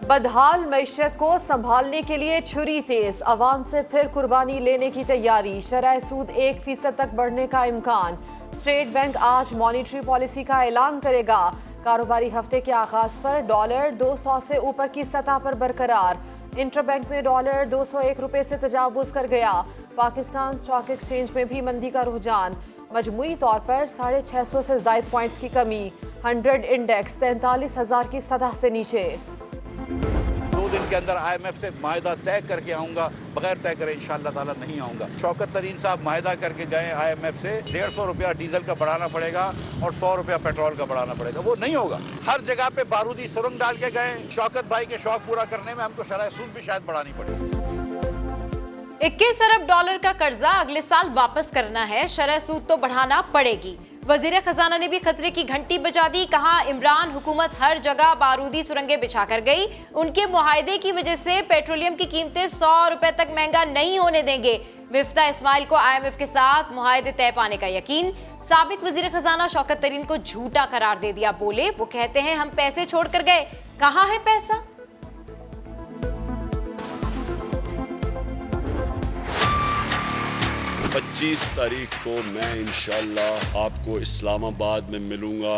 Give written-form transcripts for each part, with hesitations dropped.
बदहाल मैशत को संभालने के लिए छुरी तेज, अवाम से फिर कुर्बानी लेने की तैयारी। शरह सूद 1% तक बढ़ने का इम्कान। स्टेट बैंक आज मॉनिटरी पॉलिसी का ऐलान करेगा। कारोबारी हफ्ते के आगाज पर डॉलर 200 से ऊपर की सतह पर बरकरार। इंटरबैंक में डॉलर 201 रुपए से तजावुज कर गया। पाकिस्तान स्टॉक एक्सचेंज में भी मंदी का रुझान। मजमूई तौर पर 650 से ज़ायद पॉइंट्स की कमी। 100 इंडेक्स 43,000 की सतह से नीचे। 2 दिन के अंदर IMF से माहिदा तय करके आऊंगा, बगैर तय करे इंशाअल्लाह ताला नहीं आऊंगा। शौकत तरीन साहब माहिदा करके गए IMF से 150 रुपया डीजल का बढ़ाना पड़ेगा और 100 रुपया पेट्रोल का बढ़ाना पड़ेगा, वो नहीं होगा। हर जगह पे बारूदी सुरंग डाल के गए। शौकत भाई के शौक पूरा करने में हमको शरह सूद भी शायद बढ़ानी पड़ेगी। 21 अरब डॉलर का कर्जा अगले साल वापस करना है, शरह सूद तो बढ़ाना पड़ेगी। वजीर खजाना ने भी खतरे की घंटी बजा दी। कहा, इमरान हुकूमत हर जगह बारूदी सुरंगें बिछा कर गई। उनके मुआहदे की वजह से पेट्रोलियम की कीमतें 100 रुपए तक महंगा नहीं होने देंगे। मिफ्ता इस्माइल को IMF के साथ मुआहदे तय पाने का यकीन। साबिक वजीर खजाना शौकत तरीन को झूठा करार दे दिया। बोले, वो कहते हैं हम पैसे छोड़ कर गए, कहाँ है पैसा? पच्चीस तारीख को मैं इंशाअल्लाह आपको इस्लामाबाद में मिलूंगा।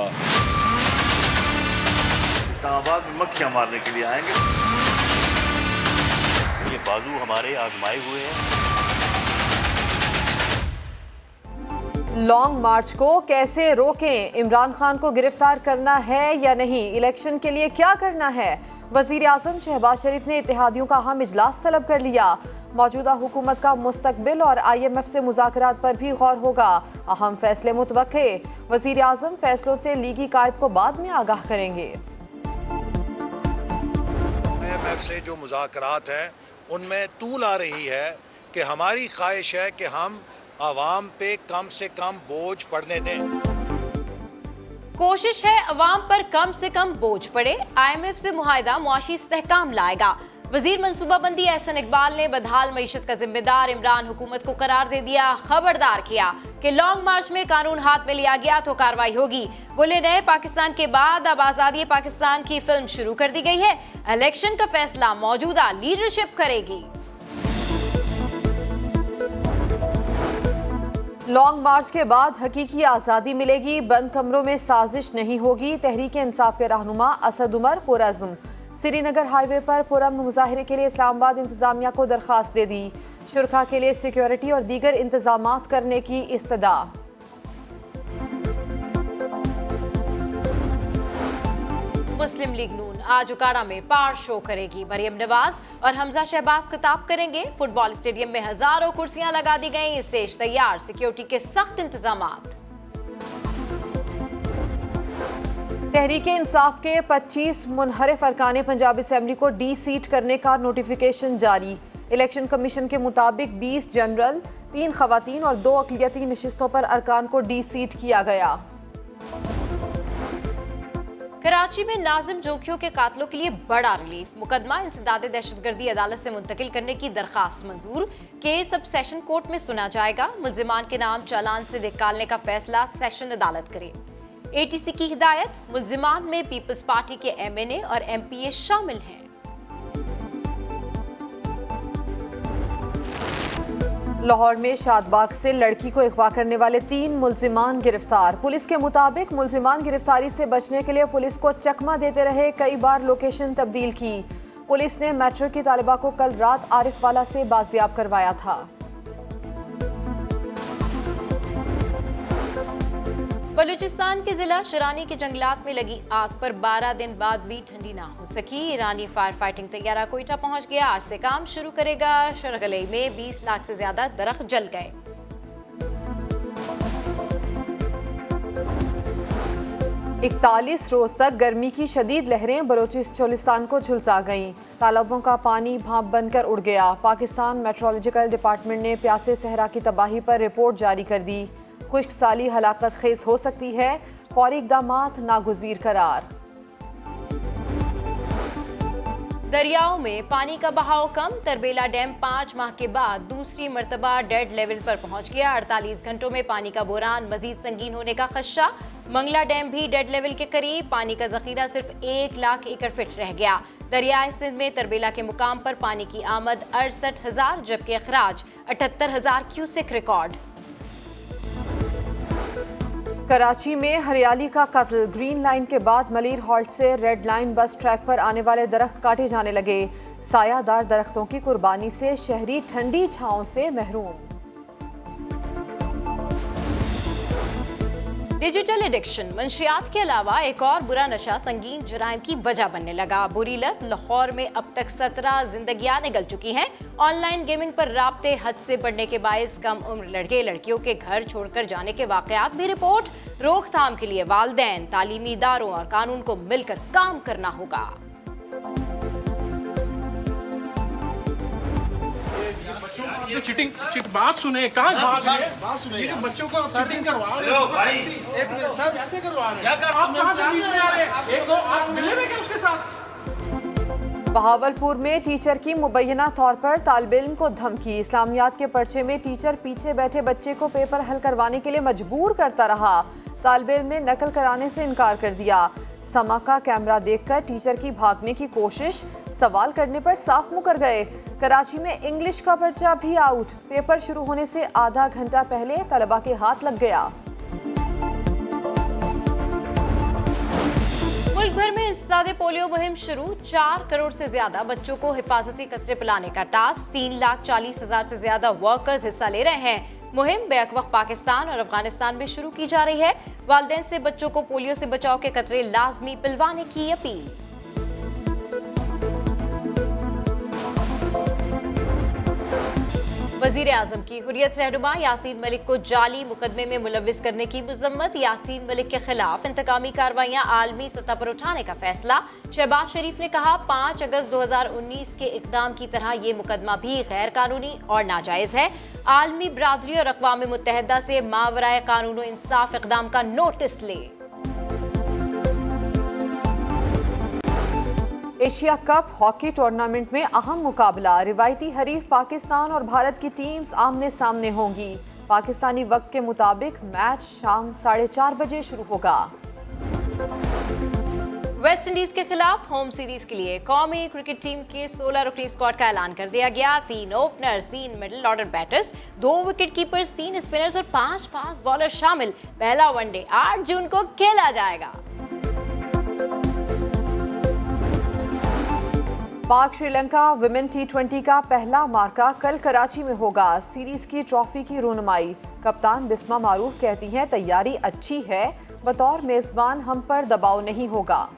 इस्लामाबाद में मक्खियां मारने के लिए आएंगे। ये बाजू हमारे आजमाए हुए हैं। लॉन्ग मार्च को कैसे रोकें? इमरान खान को गिरफ्तार करना है या नहीं? इलेक्शन के लिए क्या करना है? वजीर आजम शहबाज शरीफ ने इत्तेहादियों का अहम इजलास तलब कर लिया। मौजूदा हुकूमत का मुस्तकबिल और IMF से मुज़ाकरात पर भी गौर होगा। अहम फैसले मुतवक्के। वजीर आजम फैसलों से लीगी कायद को बाद में आगाह करेंगे। IMF से जो मुज़ाकरात हैं उनमें तूल आ रही है कि हमारी ख्वाहिश है कि हम आवाम पे कम से कम बोझ पड़ने दें। कोशिश है अवाम पर कम से कम बोझ पड़े। IMF से मुआहिदा मुआशी इस्तेहकाम लाएगा। वजीर मनसूबाबंदी एहसन इकबाल ने बदहाल मईशत का जिम्मेदार इमरान हुकूमत को करार दे दिया। खबरदार किया कि लॉन्ग मार्च में कानून हाथ में लिया गया तो कार्रवाई होगी। बोले, नए पाकिस्तान के बाद अब आजादी पाकिस्तान की फिल्म शुरू कर दी गई है। इलेक्शन का फैसला मौजूदा लीडरशिप करेगी। लॉन्ग मार्च के बाद हकीकी आज़ादी मिलेगी। बंद कमरों में साजिश नहीं होगी। तहरीक इंसाफ के रहनुमा असद उमर पुरअज़्म। श्रीनगर हाईवे पर पुरअमन मुजाहरे के लिए इस्लामाबाद इंतजामिया को दरख्वास्त दे दी। शुरका के लिए सिक्योरिटी और दीगर इंतजामात करने की इस्तदा। मुस्लिम लीग नून आज उकाड़ा में पार शो करेगी। मरियम नवाज और हमजा शहबाज खिताब करेंगे। फुटबॉल स्टेडियम में हजारों कुर्सियां लगा दी गई। स्टेज तैयार, सिक्योरिटी के सख्त इंतजामात। तहरीक इंसाफ के 25 मुनहरिफ अरकान पंजाब असेंबली को डी सीट करने का नोटिफिकेशन जारी। इलेक्शन कमीशन के मुताबिक 20 जनरल, 3 खवातीन और 2 अक़लियती नशिस्तों पर अरकान को डी सीट किया गया। कराची में नाजिम जोखियों के कातलों के लिए बड़ा रिलीफ। मुकदमा इंसदाद दहशतगर्दी अदालत से मुंतकिल करने की दरखास्त मंजूर। केस अब सेशन कोर्ट में सुना जाएगा। मुल्जिमान के नाम चालान से निकालने का फैसला सेशन अदालत करे। ATC की हिदायत, मुल्जिमान में पीपल्स पार्टी के MNA और MPA शामिल हैं। लाहौर में शादबाग से लड़की को अगवा करने वाले 3 मुल्जिमान गिरफ्तार। पुलिस के मुताबिक मुल्जिमान गिरफ्तारी से बचने के लिए पुलिस को चकमा देते रहे। कई बार लोकेशन तब्दील की। पुलिस ने मैट्रिक की तालिबा को कल रात आरिफ वाला से बाजियाब करवाया था। बलूचिस्तान के जिला शिरानी के जंगलात में लगी आग पर 12 दिन बाद भी ठंडी ना हो सकी। ईरानी फायर फाइटिंग तैयारा कोयटा पहुंच गया। आज से काम शुरू करेगा। शरगले में 20 लाख से ज्यादा दरख्त जल गए। इकतालीस रोज तक गर्मी की शदीद लहरें बलोचिस्तान को झुलसा गईं। तालाबों का पानी भाप बनकर उड़ गया। पाकिस्तान मेट्रोलॉजिकल डिपार्टमेंट ने प्यासे सहरा की तबाही पर रिपोर्ट जारी कर दी। खुश्क साली हलाकत खेज हो सकती है। फौरी इक़दामात नागुज़ीर करार। दरियाओं में पानी का बहाव कम। तरबेला डैम 5 माह के बाद दूसरी मर्तबा डेड लेवल पर पहुंच गया। 48 घंटों में पानी का बोरान मजीद संगीन होने का खदशा। मंगला डैम भी डेड लेवल के करीब। पानी का जखीरा सिर्फ 1 लाख एकड़ फीट रह गया। दरियाए सिंध में तरबेला के मुकाम पर पानी की आमद 68,000 जबकि अखराज 78,000 क्यूसेक रिकॉर्ड। कराची में हरियाली का कत्ल। ग्रीन लाइन के बाद मलीर हॉल्ट से रेड लाइन बस ट्रैक पर आने वाले दरख्त काटे जाने लगे। सायादार दरख्तों की कुर्बानी से शहरी ठंडी छांव से महरूम। डिजिटल एडिक्शन मंशियात के अलावा एक और बुरा नशा संगीन जराइम की वजह बनने लगा। बुरी लत लाहौर में अब तक 17 जिंदगियां निगल चुकी हैं। ऑनलाइन गेमिंग पर राब्ते हद से बढ़ने के बायस कम उम्र लड़के लड़कियों के घर छोड़कर जाने के वाकयात भी रिपोर्ट। रोकथाम के लिए वालिदैन, तालीमी इदारों और कानून को मिलकर काम करना होगा। चीटिंग बात सुने, कहाँ भाग रहे हैं? बात सुने, ये जो बच्चों को चीटिंग करवा रहे हैं भाई, एक मिनट सर, कैसे करवा रहे हैं? आप कहाँ से बीच में आ रहे हैं? एक दो आप मिले हुए क्या उसके साथ? बहावलपुर में टीचर की मुबैना तौर पर तालिब इल्म को धमकी। इस्लामियात के पर्चे में टीचर पीछे बैठे बच्चे को पेपर हल करवाने के लिए मजबूर करता रहा। तालिब इल्म ने नकल कराने से इनकार कर दिया। समा का कैमरा देखकर टीचर की भागने की कोशिश, सवाल करने पर साफ मुकर गए। कराची में इंग्लिश का पर्चा भी आउट। पेपर शुरू होने से आधा घंटा पहले तलबा के हाथ लग गया। मुल्क भर में इस्तादे पोलियो मुहिम शुरू। 4 करोड़ से ज्यादा बच्चों को हिफाजती कचरे पिलाने का टास्क। 3,40,000 से ज्यादा वर्कर्स हिस्सा ले रहे हैं। मुहिम बैक वक्त पाकिस्तान और अफगानिस्तान में शुरू की जा रही है। वालिदैन से बच्चों को पोलियो से बचाव के कतरे लाजमी पिलवाने की अपील। वजीर आजम की हुर्रियत रहनुमा यासीन मलिक को जाली मुकदमे में मुलविस करने की मजम्मत। यासीन मलिक के खिलाफ इंतकामी कार्रवाइयां आलमी सतह पर उठाने का फैसला। शहबाज शरीफ ने कहा 5 अगस्त 2019 के इकदाम की तरह ये मुकदमा भी गैर कानूनी और नाजायज है। आलमी बरादरी और अक़वाम मुत्तहिदा से मावराए कानून व इंसाफ इकदाम का नोटिस ले। एशिया कप हॉकी टूर्नामेंट में अहम मुकाबला। रिवायती हरीफ पाकिस्तान और भारत की टीम्स आमने सामने होंगी। पाकिस्तानी वक्त के मुताबिक मैच शाम 4:30 बजे शुरू होगा। वेस्ट इंडीज के खिलाफ होम सीरीज के लिए कौमी क्रिकेट टीम के 16 रुकनी स्क्वाड का ऐलान कर दिया गया। 3 openers, 3 middle order batters, 2 wicket keepers, 3 spinners और 5 फास्ट बॉलर शामिल। पहला वनडे 8 जून को खेला जाएगा। पाक श्रीलंका विमेन T20 का पहला मार्का कल कराची में होगा। सीरीज की ट्रॉफी की रोनुमाई। कप्तान बिस्मा मारूफ कहती हैं तैयारी अच्छी है, बतौर मेजबान हम पर दबाव नहीं होगा।